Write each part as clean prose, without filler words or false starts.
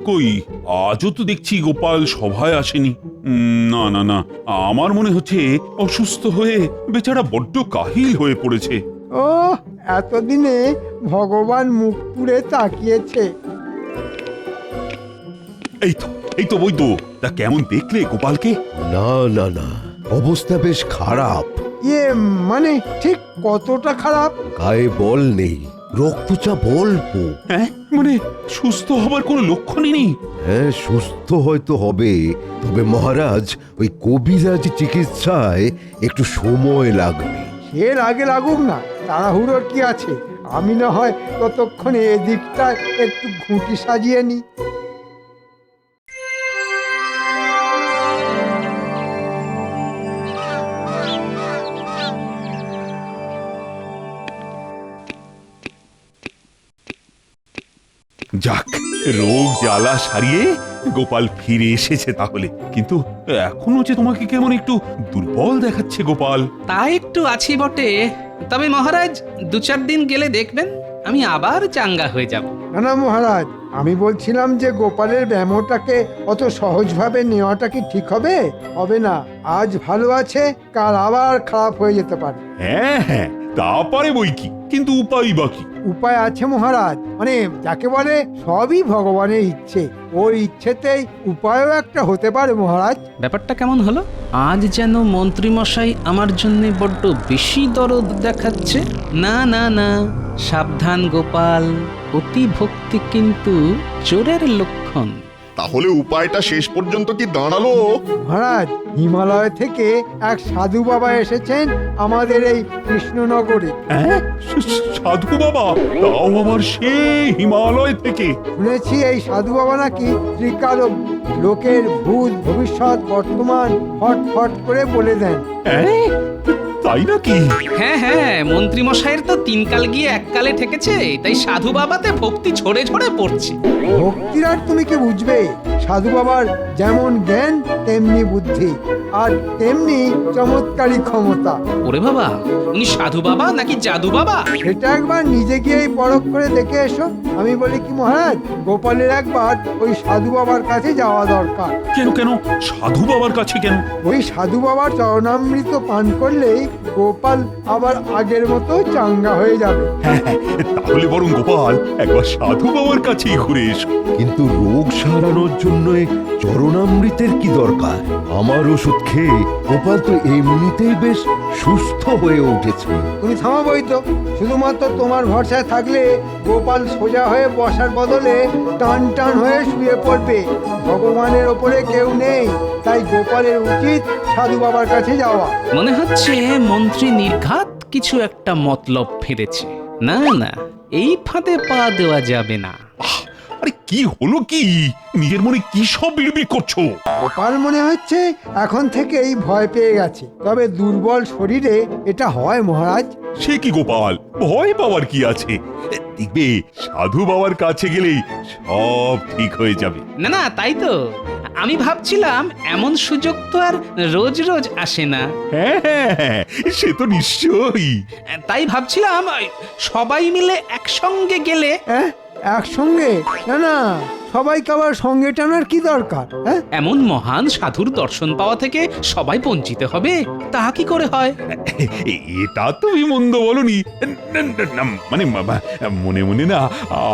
কই আজও তো দেখছি গোপাল সভায় আসেনি। না না না, আমার মনে হচ্ছে অসুস্থ হয়ে বেচারা বড্ড কাহিল হয়ে পড়েছে। ও এতদিনে ভগবান মুখ পুড়ে তাকিয়েছে। এই তো বৈদ্য, তা কেমন দেখলে গোপালকে? না না না, অবস্থা বেশ খারাপ। ইয়ে মানে ঠিক কতটা খারাপ? গায়ে বল নেই, রক্তচাপ অল্প। হ্যাঁ, মানে সুস্থ হবার কোনো লক্ষণই নেই। হ্যাঁ, সুস্থ হয়তো হবে, তবে মহারাজ ওই কবিরাজ চিকিৎসায় একটু সময় লাগবে। এর আগে লাগুক না, তাড়াহুড়োর কি আছে? আমি না হয় ততক্ষণে এদিকটা একটু ঘুঁটি সাজিয়ে নি। যাক, রোগ জ্বালা সারিয়ে গোপাল ফিরে এসেছে তাহলে। কিন্তু এখনো যে তোমাকে কেমন একটু দুর্বল দেখাচ্ছে গোপাল। তা একটু আছি বটে, তবে মহারাজ 2-4 দিন গেলে দেখবেন আমি আবার চাঙ্গা হয়ে যাব। না না মহারাজ, আমি বলছিলাম যে গোপালের ব্যামোটাকে অত সহজভাবে নেওয়াটা কি ঠিক হবে? হবে না। আজ ভালো আছে, কাল আবার খারাপ হয়ে যেতে পারে। হ্যাঁ হ্যাঁ, তা পারে বই কি, কিন্তু উপায় বাকি। উপায় আছে মহারাজ, মানে যাকে বলে সবই ভগবানের ইচ্ছে। ওর ইচ্ছেতেই উপায়ও একটা হতে পারে মহারাজ। ব্যাপারটা কেমন হলো? আজ যেন মন্ত্রীমশাই আমার জন্য বড্ড বেশি দরদ দেখাচ্ছে। না না না, সাবধান গোপাল, অতি ভক্তি কিন্তু চোরের লক্ষণ। তাহলে উপায়টা শেষ পর্যন্ত কি দাঁড়ালো? মহারাজ, হিমালয় থেকে এক সাধু বাবা এসেছেন আমাদের এই কৃষ্ণনগরে। হ্যাঁ, সাধু বাবা? তাও আবার সেই হিমালয় থেকে? শুনেছি এই সাধু বাবা নাকি ত্রিকালজ্ঞ, লোকের ভূত ভবিষ্যৎ বর্তমান ফট ফট করে বলে দেন। হ্যাঁ, তাই নাকি? হ্যাঁ হ্যাঁ, মন্ত্রীমশাইয়ের তো 3 কাল গিয়ে 1 কালে ঠেকেছে, তাই সাধু বাবাতে ভক্তি ঝরে ঝরে পড়ছে। ভক্তির আর তুমি কি বুঝবে? সাধু বাবার যেমন জ্ঞান তেমনি বুদ্ধি, আর তেমনি চমৎকারী ক্ষমতা। ওরে বাবা, উনি সাধু বাবা নাকি জাদু বাবা? সেটা একবার নিজে গিয়েই পরখ করে দেখে এসো। আমি বলি কি মহারাজ, গোপালের একবার ওই সাধু বাবার কাছে যাওয়া দরকার। কেন কেন সাধু বাবার কাছে কেন? ওই সাধু বাবার চরণামৃত পান করলেই গোপাল আবার আগের মতো চাঙ্গা হয়ে যাবে। হ্যাঁ হ্যাঁ, তাহলে বরং গোপাল একবার সাধু বাবার কাছেই ঘুরে এসো। কিন্তু রোগ সারানোর জন্য চরণামৃতের কি দরকার? আমার ওষুধ খেয়ে গোপাল তো এমনিতেই বেশ সুস্থ হয়ে উঠেছে। তুমি থামাবই তো, শুধুমাত্র তোমার ভরসায় থাকলে গোপাল সোজা হয়ে বসার বদলে টান টান হয়ে শুয়ে পড়বে। ভগবানের ওপরে কেউ নেই, তাই গোপালের উচিত সাধু বাবার কাছে যাওয়া। মনে হচ্ছে মন্ত্রী নির্ঘাত কিছু একটা মতলব ফেলেছে। না না, এই ফাঁদে পা দেওয়া যাবে না। আরে কি হলো কি? নিজের মনে কি সব বিড়বিড় করছো? গোপাল মনে হচ্ছে এখন থেকেই ভয় পেয়ে গেছে, তবে দুর্বল শরীরে এটা হয় মহারাজ। সে কি গোপাল, ভয় পাওয়ার কি আছে? দেখবে সাধু বাবার কাছে গেলেই সব ঠিক হয়ে যাবে। না না, তাই তো আমি ভাবছিলাম, এমন সুযোগ তো আর রোজ রোজ আসে না। হ্যাঁ হ্যাঁ হ্যাঁ, সে তো নিশ্চয়ই। তাই ভাবছিলাম সবাই মিলে একসঙ্গে গেলে। হ্যাঁ, একসঙ্গে? না না, সবাইকে আবার সঙ্গে টানার কি দরকার? হ্যাঁ, এমন মহান সাধুর দর্শন পাওয়া থেকে সবাই বঞ্চিত হবে, তা কি করে হয়? এটা তুমি মন্দ বলনি। মানে মনে মনে না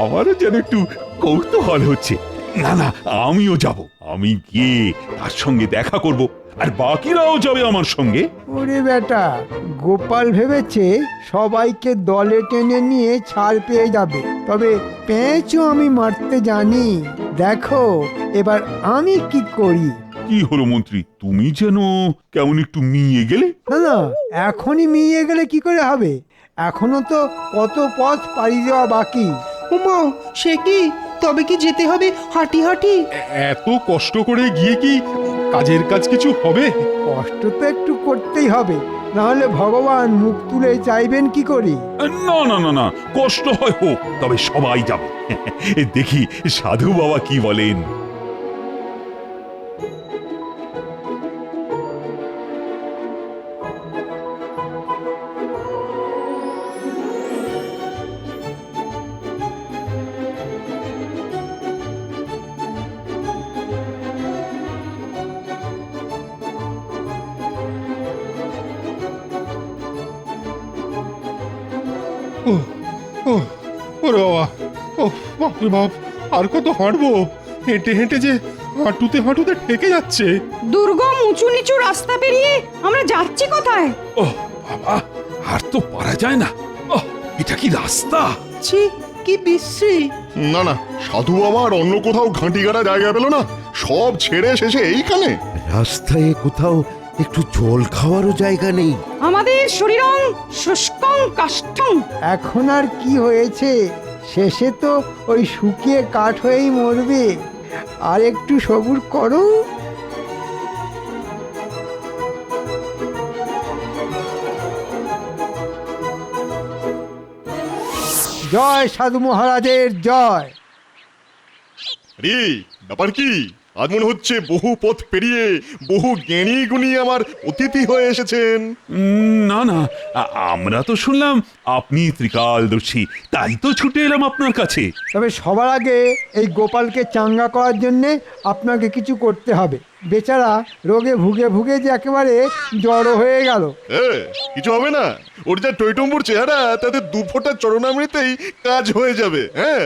আমারও যেন একটু কৌতূহল হচ্ছে। না না, আমিও যাব। আমি গিয়ে তার সঙ্গে দেখা করব, আর বাকিরাও যাবে আমার সঙ্গে। ওরে বেটা, গোপাল ভেবেছে সবাইকে দলে টেনে নিয়ে ছাড় পেয়ে যাবে। তবে পেঁচও আমি মারতে জানি। দেখো এবার আমি কি করি। কি হলো মন্ত্রী, তুমি যেন কেমন একটু মিয়ে গেলে? না না, এখনই মিয়ে গেলে কি করে হবে? এখনো তো কত পথ পাড়ি দেওয়া বাকি। উমা, সে কি? তবে কি যেতে হবে হাঁটি হাঁটি? এত কষ্ট করে গিয়ে কি কাজের কাজ কিছু হবে? কষ্ট তো একটু করতেই হবে, না হলে ভগবান মুখ তুলে চাইবেন কি করি? না না না না, কষ্ট হয় হোক, তবে সবাই যাবে। দেখি সাধু বাবা কি বলেন। ওরে বাবা, ও বাপরে বাপ, আর কত হাঁটবো? হেঁটে হেঁটে যে হাঁটুতে হাঁটুতে ঠেকে যাচ্ছে। দুর্গম উঁচু নিচু রাস্তা পেরিয়ে আমরা যাচ্ছি কোথায়? ও বাবা, আর তো পারা যায় না। এটা কি রাস্তা? ছি, কি বিশ্রী। না না, সাধু বাবা আর অন্য কোথাও ঘাঁটি গাড়া জায়গা পেল না, সব ছেড়ে শেষে এইখানে। রাস্তায় কোথাও একটু জল খাওয়ারও জায়গা নেই। আমাদের শরীরং শুষ্কং কাষ্ঠং। এখন আর কি হয়েছে, শেষে তো ওই শুকিয়ে কাঠ হয়েই মরবে। আর একটু সবুর করো। জয় সাধু মহারাজের জয়। রে ব্যাপার কি? আজ মনে হচ্ছে বহু পথ পেরিয়ে বহু জ্ঞানী গুণী আমার অতিথি হয়ে এসেছেন। না না, আমরা তো শুনলাম আপনি ত্রিকালদর্শী, তাই তো ছুটে এলাম আপনার কাছে। তবে সবার আগে এই গোপালকে চাঙ্গা করার জন্যে আপনাকে কিছু করতে হবে। বেচারা রোগে ভুগে ভুগে যে একেবারে জড়ো হয়ে গেল। কিছু হবে না, ওর যা টৈটম্বুর চেহারা, তাতে দু ফোঁটা চরণামৃতেই কাজ হয়ে যাবে। হ্যাঁ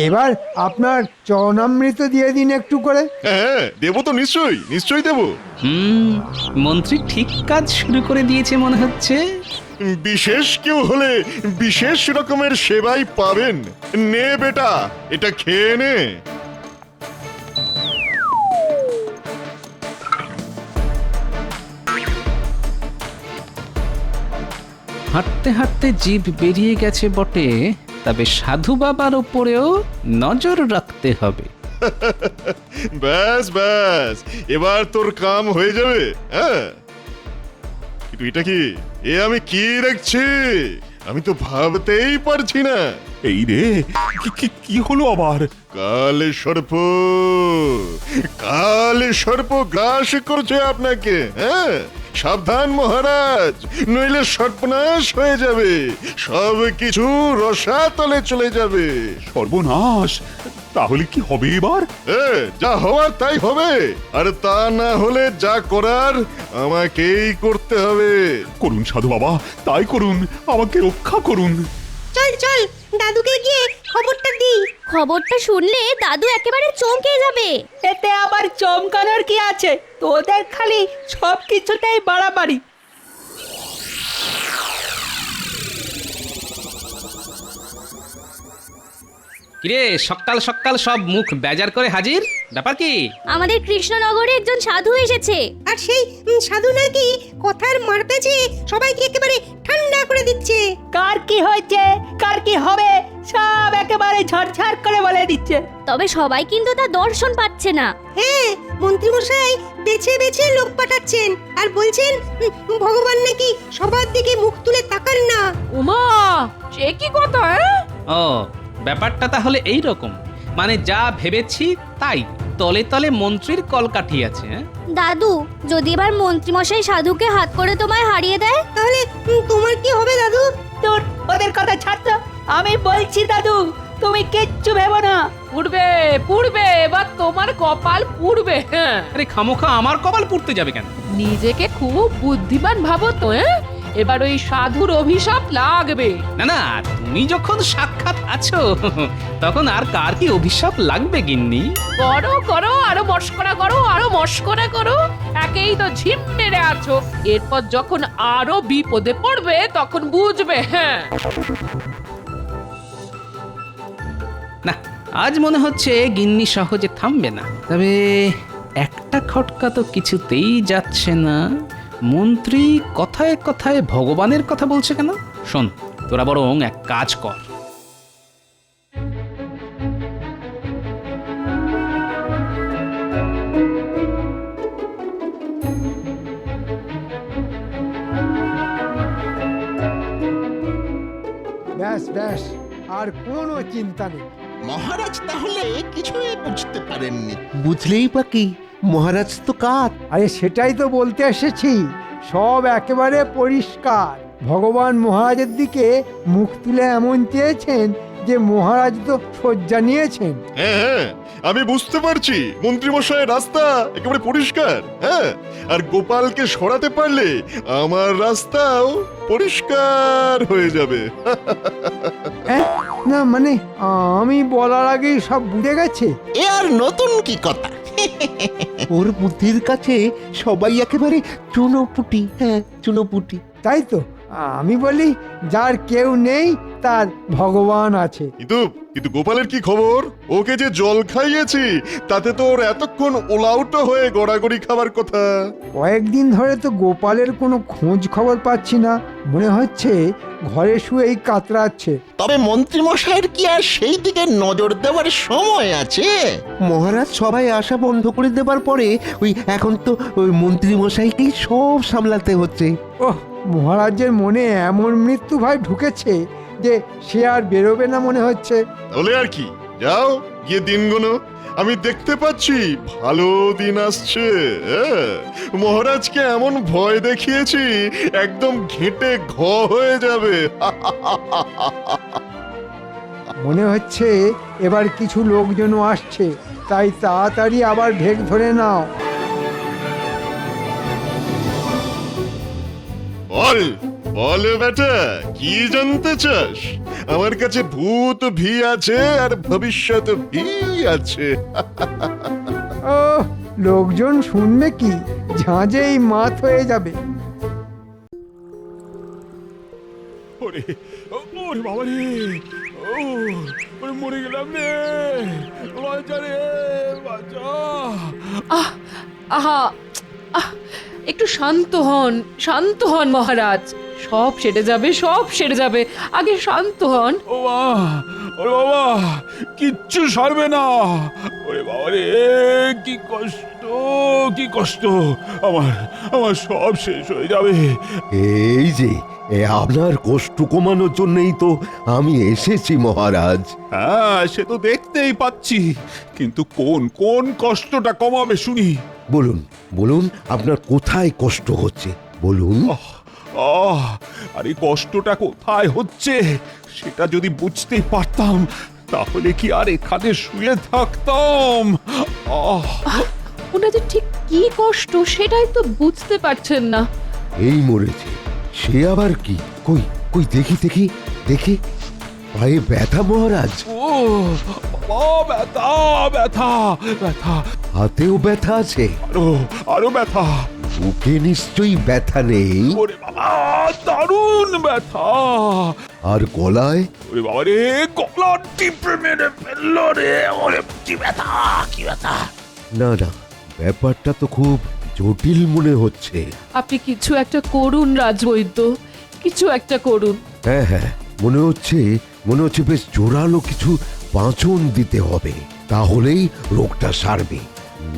এবার আপনার চরণামৃত দিয়ে দিন একটু করে। হ্যাঁ, দেবো তো, নিশ্চয়ই নিশ্চয়ই দেবো। মন্ত্রী ঠিক কাজ শুরু করে দিয়েছে মনে হচ্ছে। বিশেষ কেউ হলে বিশেষ রকমের সেবাই পাবেন। নে বেটা, এটা খেয়ে নে। হাঁটতে হাঁটতে জিভ বেরিয়ে গেছে বটে, তবে সাধু বাবার ওপরেও নজর রাখতে হবে। ব্যাস ব্যাস, এবার তোর কাম হয়ে যাবে। হ্যাঁ, কিন্তু এটা কি? এ আমি কি দেখছি? আমি তো ভাবতেই পারছি না। এই রে, কি হলো আবার? কালে সর্প, কালে সর্প গ্রাস করছে আপনাকে। হ্যাঁ, সাবধান মহারাজ, নইলে সর্বনাশ হয়ে যাবে, সব কিছু রসাতলে চলে যাবে। সর্বনাশ! তাহলে কি হবে এবার? যা হওয়ার তাই হবে, আর তা না হলে যা করার আমাকেই করতে হবে। করুন সাধু বাবা, তাই করুন, আমাকে রক্ষা করুন। চল চল, দাদুকে গিয়ে খবরটা দিই। খবরটা শুনলে দাদু একেবারে চমকে যাবে। এতে আবার চমকানোর কি আছে? তোদের খালি সব কিছুতেই বাড়াবাড়ি। কিরে, সকাল সকাল সব মুখ বেজার করে হাজির, ব্যাপার কি? আমাদের কৃষ্ণনগরে একজন সাধু এসেছে। আর সেই সাধু নাকি কথার মারপ্যাচে সবাইকে একেবারে ঠান্ডা করে দিচ্ছে। কার কি হয়েছে, কার কি হবে, সব একেবারে ঝরঝর করে বলে দিচ্ছে। তবে সবাই কিন্তু তার দর্শন পাচ্ছে না। হ্যাঁ, মন্ত্রীমশাই বেছে বেছে লোক পাঠাচ্ছেন আর বলছেন ভগবান নাকি সবার দিকে মুখ তুলে তাকান না। উমা, সে কি কথা? ও, ব্যাপারটা তাহলে এই রকম। মানে যা ভেবেছি তাই, তলে তলে মন্ত্রীর কলকাঠি আছে। দাদু, যদি এবার মন্ত্রীমশাই সাধুকে হাত করে তোমায় হারিয়ে দেয়, তাহলে তোমার কি হবে দাদু? তোর ওদের কথা ছাড় তো, আমি বলছি দাদু, তুমি কিচ্ছু ভেবো না। পুড়বে পুড়বে, এবার তোমার কপাল পুড়বে। হ্যাঁ, আরে খামোখা আমার কপাল পুড়তে যাবে কেন? নিজেকে খুব বুদ্ধিমান ভাবো তো। এবার ওই সাধুর অভিশাপ লাগবে। না না, তুমি যখন সাক্ষাৎ আছো তখন আর কার কি অভিশাপ লাগবে গিন্নি? করো করো, আরো মস্করা করো, আরো মস্করা করো, একেই তো ঝিম মেরে আছো। এরপর যখন আরো বিপদে পড়বে তখন বুঝবে। হ্যাঁ, না, আজ মনে হচ্ছে গিন্নি সহজে থামবে না। তবে একটা খটকা তো কিছুতেই যাচ্ছে না। মন্ত্রী কথায় কথায় ভগবানের কথা বলছে কেন? শোন, তোরা বরং এক কাজ কর। ব্যাস ব্যাস, আর কোনো চিন্তা নেই। মহারাজ তাহলে কিছুই বুঝতে পারেননি। বুঝলেই বা কি, মহারাজ তো কাত। আরে সেটাই তো বলতে এসেছি, সব একেবারে পরিষ্কার। ভগবান মহারাজের দিকে মুখ তুলে এমন চেয়েছেন যে মহারাজ তো শয্যা নিয়েছেন। হ্যাঁ হ্যাঁ, আমি বুঝতে পারছি মন্ত্রীমশাইয়ের রাস্তা একেবারে পরিষ্কার। হ্যাঁ, আর গোপালকে সরাতে পারলে আমার রাস্তাও পরিষ্কার হয়ে যাবে। না মানে আমি বলার আগেই সব বুঝে গেছে। এ আর নতুন কি কথা? ওর বুদ্ধির কাছে সবাই একেবারে চুনোপুটি। হ্যাঁ, চুনোপুটি। তাই তো আমি বলি, যার কেউ নেই তার ভগবান আছে। কিন্তু গোপালের কি খবর? ওকে যে জল খাইয়েছি তাতে তো ওর এতক্ষণ ওলাউটো হয়ে গড়াগড়ি খাবার কথা। কয়েকদিন ধরে তো গোপালের কোনো খোঁজ খবর পাচ্ছি না, মনে হচ্ছে ঘরে শুয়েই কাতরাচ্ছে। তবে মন্ত্রীমশাইয়ের কি আর সেই দিকে নজর দেওয়ার সময় আছে? মহারাজ সবাই আশা বন্ধ করে দেবার পরে এখন তো ওই মন্ত্রী মশাইকেই সব সামলাতে হচ্ছে। ওহ, মহারাজের মনে এমন মৃত্যু ভয় ঢুকেছে যে সে আর বেরোবে না মনে হচ্ছে। তাহলে আর কি, যাও গিয়ে দিন গোনো। আমি দেখতে পাচ্ছি ভালো দিন আসছে। মহারাজকে এমন ভয় দেখিয়েছি একদম ঘেঁটে ঘ হয়ে যাবে। মনে হচ্ছে এবার কিছু লোকজনও আসছে, তাই তাড়াতাড়ি আবার ঢেক ধরে নাও। বল বল বেটা, কি জানতে চাস? আমার কাছে ভূত ভি আছে আর ভবিষ্যৎ ভি আছে। ও, লোকজন শুনবে কি, ঝাঁঝেই মাত হয়ে যাবে। ওরে ওরে বাবা রে, ওরে মরে গেলাম রে, বাঁচা রে বাঁচা। আহা আহ, একটু শান্ত হন মহারাজ। সব সেরে যাবে, সব সেরে যাবে, আগে শান্ত হন। ও মা, ওরে বাবা, কিচ্ছু সরবে না। ওরে বাবা রে, কি কষ্ট, কি কষ্ট, আমার আমার সব শেষ হয়ে যাবে। এই যে আপনার কষ্ট কমানোর জন্যই তো আমি এসেছি মহারাজ। হ্যাঁ, সে তো দেখতেই পাচ্ছি, কিন্তু কোন কোন কষ্টটা কমাবে শুনি? বলুন বলুন, আপনার কোথায় কষ্ট হচ্ছে বলুন। আর এই কষ্টটা কোথায় হচ্ছে সেটা যদি বুঝতেই পারতাম, তাহলে কি আর এখানে শুয়ে থাকতাম? ওনাদের ঠিক কি কষ্ট সেটাই তো বুঝতে পারছেন না। এই মরেছে, সে আবার কি? কই কই দেখি দেখি দেখি, পায়ে ব্যথা মহারাজ? ও ব্যথা ব্যথা ব্যথা, হাতেও ব্যথা আছে? আরো ব্যথা। বুকে নিশ্চয়ই ব্যথা নেই? ওরে বাবা, দারুণ ব্যথা। আর গলায়? ওরে বাবা রে, গলা টিপে মেরে ফেললো রে। ওরে কি ব্যথা, কি ব্যথা। না না, ব্যাপারটা তো খুব জটিল মনে হচ্ছে। আপনি কিছু একটা করুন রাজবৈদ্য, কিছু একটা করুন। হ্যাঁ হ্যাঁ, মনে হচ্ছে বেশ জোরালো কিছু পাঁচন দিতে হবে, তাহলেই রোগটা সারবে।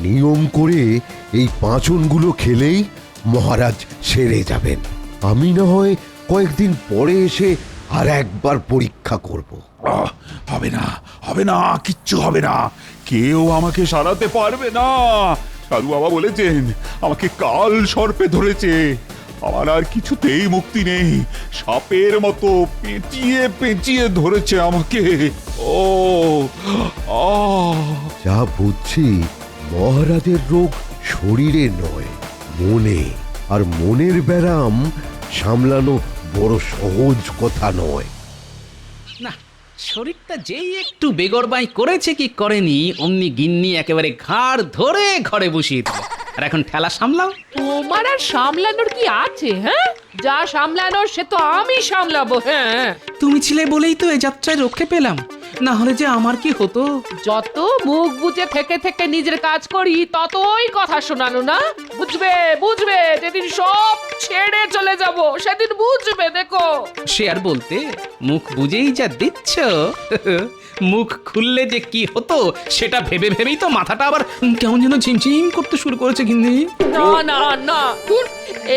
নিয়ম করে এই পাঁচনগুলো খেলেই মহারাজ সেরে যাবেন। আমি না হয় কয়েকদিন পরে এসে আর একবার পরীক্ষা করব। হবে না, হবে না, কিচ্ছু হবে না, কেউ আমাকে সারাতে পারবে না। সাধু বাবা বলেছেন আমাকে কাল সর্পে ধরেছে, আমার আর কিছুতেই মুক্তি নেই। সাপের মতো পেঁচিয়ে পেঁচিয়ে ধরেছে আমাকে। ও যা বুঝছি, মহারাজের রোগ শরীরে নয়, মনে। আর মনের ব্যারাম সামলানো বড় সহজ কথা নয়। না, শরীরটা যেই একটু বেগরবাই করেছে কি করেনি, অমনি গিন্নি একেবারে ঘাড় ধরে ঘরে বসিয়ে দিল। আর এখন ঠেলা সামলাও। তোমার আর সামলানোর কি আছে? হ্যাঁ, যা সামলানোর সে তো আমি সামলাবো। হ্যাঁ, তুমি ছিলে বলেই তো এই যাত্রায় রক্ষে পেলাম, না হলে যে আমার কি হতো। যত মুখ বুজে থেকে থেকে নিজের কাজ করি ততই কথা শোনানো না। বুঝবে বুঝবে, যেদিন সব ছেড়ে চলে যাব সেদিন বুঝবে। দেখো, সে আর বলতে, মুখ বুঝেই যা দিচ্ছ, মুখ খুললে যে কি হতো সেটা ভেবে ভেবেই তো মাথাটা আবার কেমন যেন ঝিমঝিম করতে শুরু করেছে। কিন্তু না না না,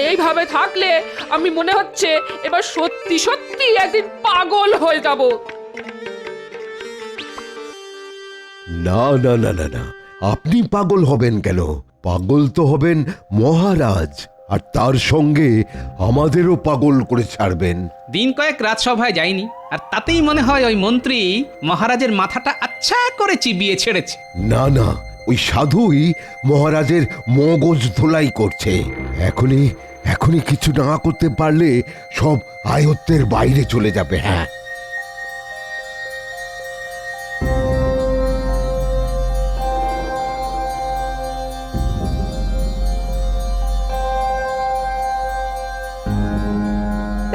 এইভাবে থাকলে আমি মনে হচ্ছে এবার সত্যি সত্যি একদিন পাগল হয়ে যাব। না না না না না, আপনি পাগল হবেন কেন? পাগল তো হবেন মহারাজ। আর তার সঙ্গে আমাদেরও পাগল করে ছাড়বেন। দিন কয়েক রাজসভায় যায়নি, আর তাতেই মনে হয় ওই মন্ত্রী মহারাজের মাথাটা আচ্ছা করে চিবিয়ে ছেড়েছে। না না, ওই সাধুই মহারাজের মগজ ধোলাই করছে। এখনই এখনই কিছু না করতে পারলে সব আয়ত্তের বাইরে চলে যাবে। হ্যাঁ,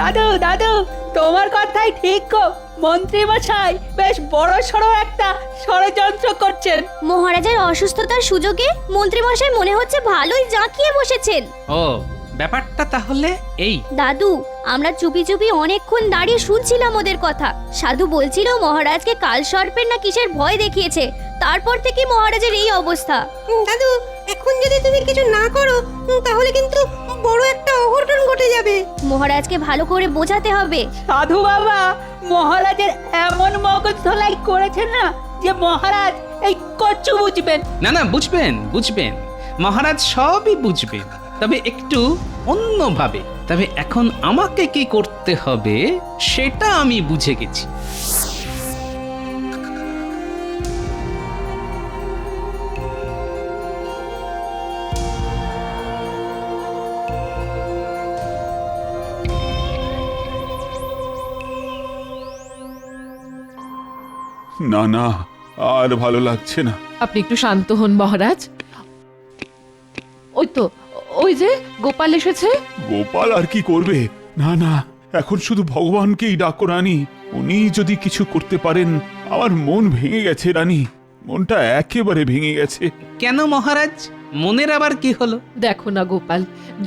দাদু দাদু, তোমার কথাই ঠিক গো। মন্ত্রী মশাই বেশ বড় সড়ো একটা ষড়যন্ত্র করছেন। মহারাজের অসুস্থতার সুযোগে মন্ত্রীমশাই মনে হচ্ছে ভালোই জাঁকিয়ে বসেছেন। ও, ব্যাপারটা তাহলে এই। দাদু, আমরা চুপি চুপি অনেকক্ষণ দাঁড়িয়ে শুনছিলাম ওদের কথা। সাধু বলছিল মহারাজকে কাল সর্পের না কিসের ভয় দেখিয়েছে, তারপর থেকে মহারাজের এই অবস্থা। দাদু, এখন যদি তুমি কিছু না করো তাহলে কিন্তু বড় একটা অঘটন ঘটে যাবে। মহারাজকে ভালো করে বোঝাতে হবে। সাধু বাবা মহারাজের এমন মগজ ধোলাই করেছে না যে মহারাজ এই কচ্ছু বুঝবেন। না না, বুঝবেন বুঝবেন, মহারাজ সবই বুঝবেন, তবে একটু অন্যভাবে। তবে এখন আমাকে কি করতে হবে সেটা আমি বুঝে গেছি। না না, আর ভালো লাগছে না। আপনি একটু শান্ত হন মহারাজ। ওই তো, ওই যে গোপাল এসেছে। গোপাল আর কি করবে? না না, এখন শুধু ভগবানকেই ডাকো রানী। উনি যদি কিছু করতে পারেন। আমার মন ভেঙে গেছে রানী, মনটা একেবারে ভেঙে গেছে। কেন মহারাজ, মনের আবার কি হলো? দেখো না গোপাল,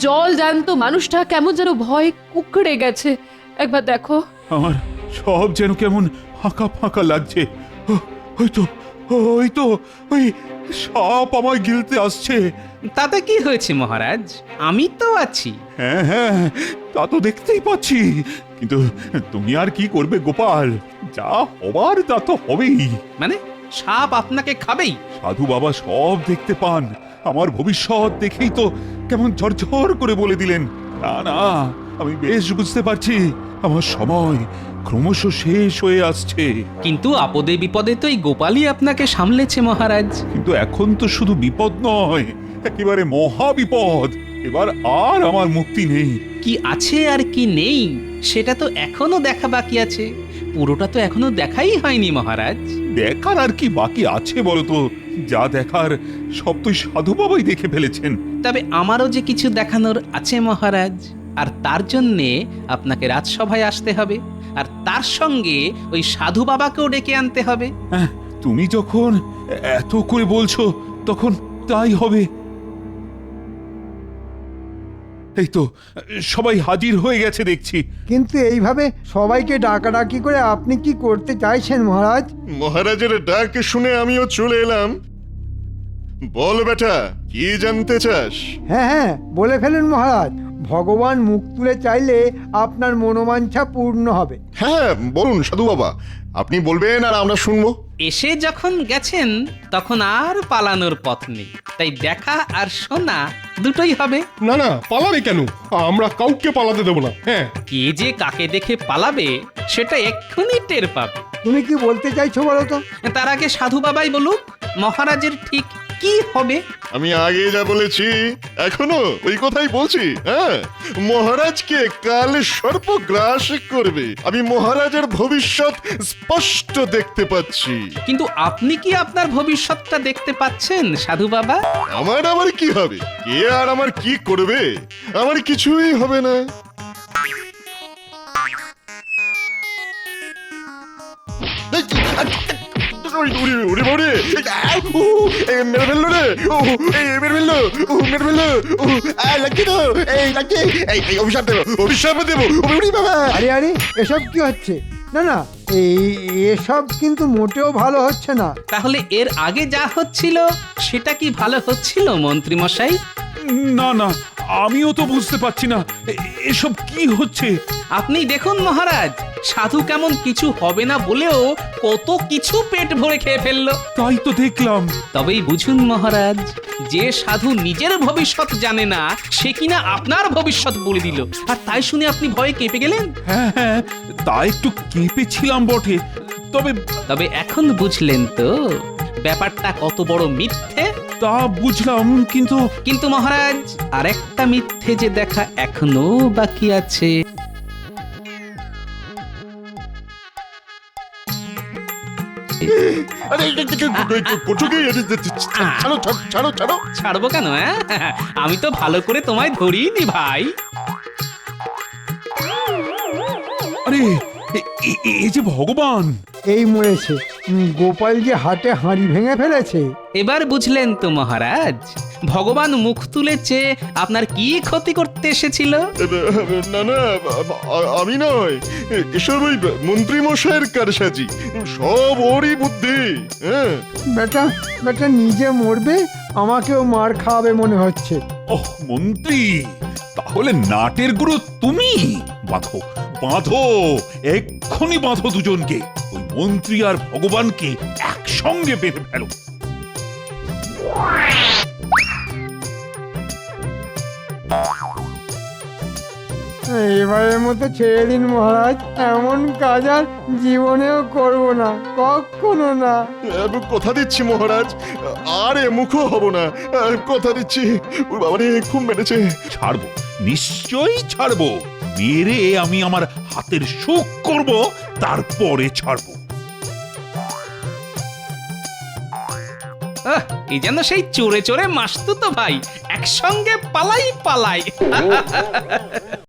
জল জ্যান্ত মানুষটা কেমন যেন ভয় কুকড়ে গেছে। একবার দেখো। আমার সব যেন কেমন ফাঁকা ফাঁকা লাগছে। ওই তো ওই সাপ আমায় গিলতে আসছে। তাতে কি হয়েছে মহারাজ, আমি তো আছি। হ্যাঁ হ্যাঁ, তা তো দেখতেই পাচ্ছি, কিন্তু তুমি আর কি করবে গোপাল? যা হবার তা তো হবেই। মানে সাপ আপনাকে খাবেই? সাধু বাবা সব দেখতে পান, আমার ভবিষ্যৎ দেখেই তো কেমন ঝরঝর করে বলে দিলেন। না না, আমি বেশ বুঝতে পারছি আমার সময় ক্রমশ শেষ হয়ে আসছে। কিন্তু আপদে বিপদে তো এই গোপালই আপনাকে সামলেছে মহারাজ। কিন্তু এখন তো শুধু বিপদ নয়, একেবারে মহা বিপদ। এবার আর আমার মুক্তি নেই। কি আছে আর কি নেই সেটা তো এখনো দেখা বাকি আছে। পুরোটা তো এখনো দেখাই হয়নি মহারাজ। দেখার আর কি বাকি আছে বলতো? যা দেখার সব তো সাধু বাবাই দেখে ফেলেছেন। তবে আমারও যে কিছু দেখানোর আছে মহারাজ, আর তার জন্যে আপনাকে রাজসভায় আসতে হবে, আর তার সঙ্গে ওই সাধু বাবাকেও ডেকে আনতে হবে। হ্যাঁ, তুমি যখন এত করে বলছো তখন তাই হবে। এই তো সবাই হাজির হয়ে গেছে দেখছি। কিন্তু এইভাবে সবাইকে ডাকাডাকি করে আপনি কি করতে চাইছেন মহারাজ? মহারাজের ডাক শুনে আমিও চলে এলাম। বল বেটা, কি জানতে চাস? হ্যাঁ হ্যাঁ, বলে ফেলুন মহারাজ। ভগবান মুখ তুলে চাইলে আপনার মনোবাঞ্ছা পূর্ণ হবে। হ্যাঁ বলুন সাধু বাবা, আপনি বলবেন আর আমরা শুনবো। এসে যখন গেছেন তখন আর পালানোর পথ নেই, তাই দেখা আর শোনা দুটোই হবে। না না, পালাবে কেন? আমরা কাউকে পালাতে দেবো না। হ্যাঁ, কে যে কাকে দেখে পালাবে সেটা এক্ষুনি টের পাবে। তুমি কি বলতে চাইছো বলো তো? তার আগে সাধু বাবাই বলুক মহারাজের ঠিক কি হবে। আমি আগে যা বলেছি এখনো ওই কথাই বলছি। হ্যাঁ, মহারাজকে কাল সর্প গ্রাস করবে। আমি মহারাজের ভবিষ্যৎ স্পষ্ট দেখতে পাচ্ছি। কিন্তু আপনি কি আপনার ভবিষ্যৎটা দেখতে পাচ্ছেন সাধু বাবা? আমার কি হবে? কে আর আমার কি করবে? আমার কিছুই হবে না। আরে আরে, এসব কি হচ্ছে? না না, এসব কিন্তু মোটেও ভালো হচ্ছে না। তাহলে এর আগে যা হচ্ছিল সেটা কি ভালো হচ্ছিল মন্ত্রী মশাই? না না, আমিও তো বুঝতে পারছি না এসব কি হচ্ছে। আপনি দেখুন মহারাজ, সাধু কেমন কিছু হবে না বলেও কত কিছু পেট ভরে খেয়ে ফেললো। তাই তো দেখলাম। তবেই বুঝুন মহারাজ, যে সাধু নিজের ভবিষ্যৎ জানে না সে কিনা আপনার ভবিষ্যৎ বলে দিল, আর তাই শুনে আপনি ভয়ে কেঁপে গেলেন। হ্যাঁ হ্যাঁ, তা একটু কেঁপেছিলাম বটে, তবে তবে এখন বুঝলেন তো ব্যাপারটা কত বড় মিথ্যে। তা বুঝলাম, কিন্তু কিন্তু মহারাজ, আরেকটা মিথ্যে যে দেখা এখনো বাকি আছে। আরে করছো কি? ছাড়ো ছাড়ো ছাড়ো ছাড়ো। ছাড়বো কেন? আমি তো ভালো করে তোমায় ধরিনি ভাই। আরে এ যে ভগবান! এই মরেছে, গোপাল যে হাটে হাঁড়ি ভেঙে ফেলেছে। এবার বুঝলেন তো মহারাজ, ভগবান মুখ তুলে চেয়ে আপনার কি ক্ষতি করতে এসেছিল? না না, আমি নয়, এসব ওই মন্ত্রী মশাইয়ের কারসাজি, সব ওরই বুদ্ধি। হ্যাঁ, বেটা বেটা নিজে মরবে, আমাকেও মার খাওয়াবে মনে হচ্ছে। ওহ মন্ত্রী, তাহলে নাটের গুরু তুমি? বাঁধো বাঁধো, এক্ষুনি বাঁধো দুজনকে, ওই মন্ত্রী আর ভগবানকে একসঙ্গে বেঁধে ফেলো। এবারের মতো ছেড়ে দিন মহারাজ, এমন কাজ আর জীবনেও করব না, কখনো না। কথা দিচ্ছি মহারাজ, আর মুখও হব না, কথা দিচ্ছি। ওর বাবারে খুব মেরেছে। ছাড়বো, নিশ্চয়ই ছাড়বো। মেরে আমি আমার হাতের সুখ করব, তারপরে ছাড়বো। এই যেন সেই চোরে চোরে মাসতুতো ভাই, একসঙ্গে পালাই পালাই।